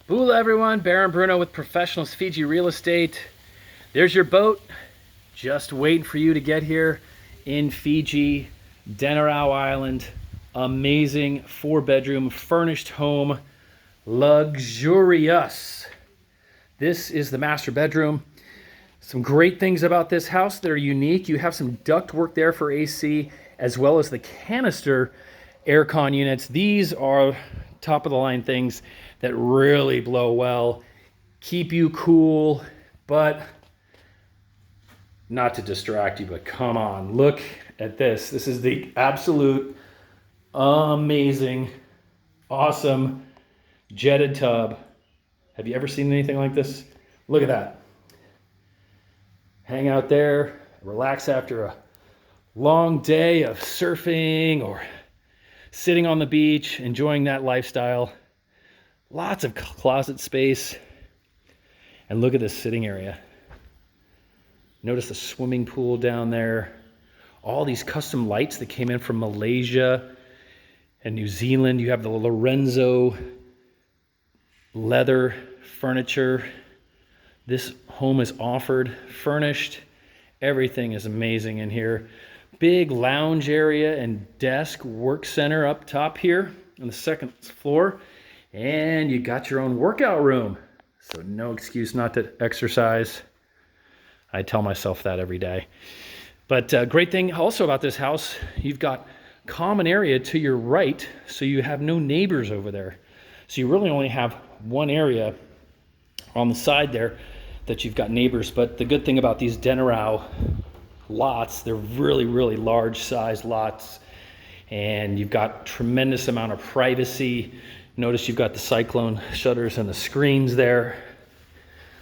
Bula everyone, Baron Bruno with Professionals FIJI Real Estate. There's your boat, just waiting for you to get here in Fiji, Denarau Island. Amazing 4-bedroom furnished home, luxurious. This is the master bedroom. Some great things about this house that are unique. You have some ductwork there for AC, as well as the canister aircon units. These are top of the line things that really blow well, keep you cool, but not to distract you, but come on, look at this. This is the absolute amazing, awesome jetted tub. Have you ever seen anything like this? Look at that. Hang out there, relax after a long day of surfing or sitting on the beach, enjoying that lifestyle. Lots of closet space. And look at this sitting area. Notice the swimming pool down there. All these custom lights that came in from Malaysia and New Zealand. You have the Lorenzo leather furniture. This home is offered, furnished. Everything is amazing in here. Big lounge area and desk work center up top here on the second floor. And you got your own workout room. So no excuse not to exercise. I tell myself that every day. But great thing also about this house, you've got common area to your right, so you have no neighbors over there. So you really only have one area on the side there that you've got neighbors. But the good thing about these Denarau lots, they're really, really large size lots, and you've got tremendous amount of privacy. Notice you've got the cyclone shutters and the screens there,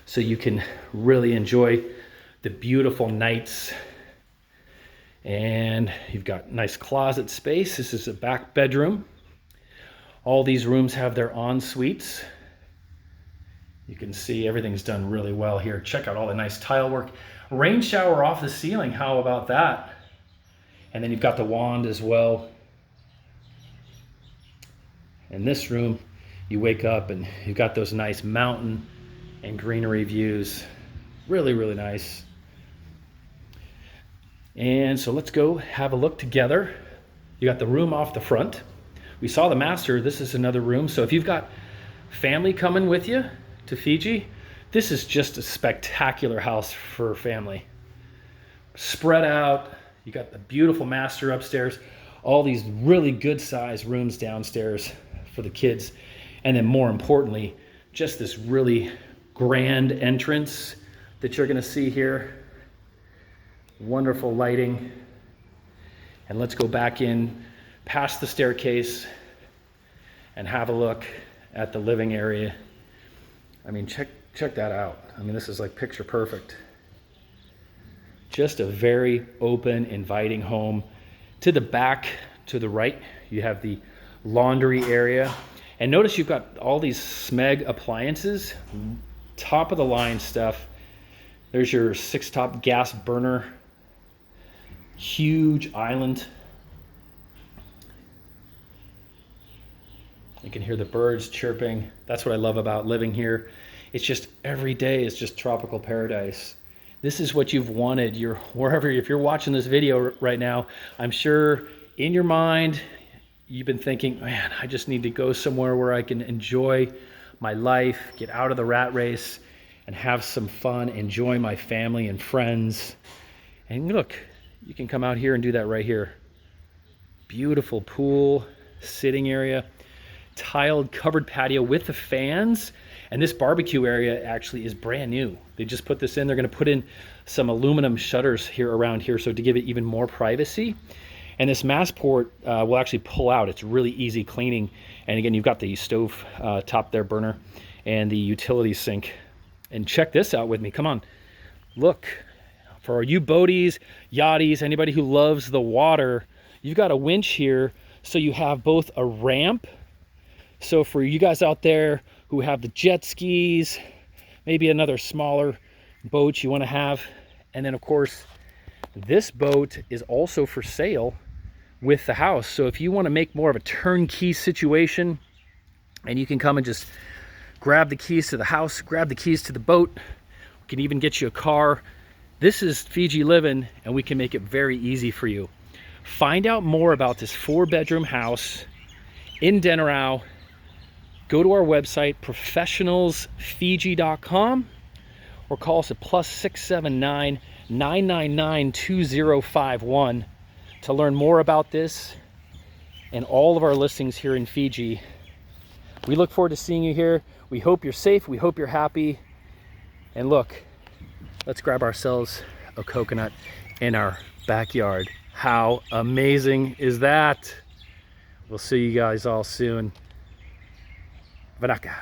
so you can really enjoy the beautiful nights. And you've got nice closet space. This is a back bedroom. All these rooms have their en-suites. You can see everything's done really well here. Check out all the nice tile work. Rain shower off the ceiling, how about that? And then you've got the wand as well. In this room, you wake up and you've got those nice mountain and greenery views. Really, really nice. And so let's go have a look together. You got the room off the front. We saw the master. This is another room. So if you've got family coming with you to Fiji, this is just a spectacular house for family. Spread out. You got the beautiful master upstairs. All these really good sized rooms downstairs for the kids. And then more importantly, just this really grand entrance that you're going to see here. Wonderful lighting. And let's go back in past the staircase and have a look at the living area. I mean, check that out. I mean, this is like picture perfect. Just a very open, inviting home. To the back, to the right, you have the laundry area. And notice you've got all these Smeg appliances, top of the line stuff. There's your 6-top gas burner. Huge island. You can hear the birds chirping. That's what I love about living here. It's just every day is just tropical paradise. This is what you've wanted. You're wherever, if you're watching this video right now, I'm sure in your mind you've been thinking, man, I just need to go somewhere where I can enjoy my life, get out of the rat race, and have some fun, enjoy my family and friends. And look, you can come out here and do that right here. Beautiful pool, sitting area, tiled covered patio with the fans. And this barbecue area actually is brand new. They just put this in. They're going to put in some aluminum shutters here around here, so to give it even more privacy. And this Massport will actually pull out. It's really easy cleaning. And again, you've got the stove top there, burner, and the utility sink. And check this out with me. Come on. Look. For you boaties, yachties, anybody who loves the water, you've got a winch here, so you have both a ramp. So for you guys out there who have the jet skis, maybe another smaller boat you want to have, and then of course this boat is also for sale with the house. So if you want to make more of a turnkey situation, and you can come and just grab the keys to the house, grab the keys to the boat. We can even get you a car. This is Fiji living, and we can make it very easy for you. Find out more about this 4-bedroom house in Denarau. Go to our website, professionalsfiji.com, or call us at +679 999 2051 to learn more about this and all of our listings here in Fiji. We look forward to seeing you here. We hope you're safe. We hope you're happy. And look, let's grab ourselves a coconut in our backyard. How amazing is that? We'll see you guys all soon. Vanaka.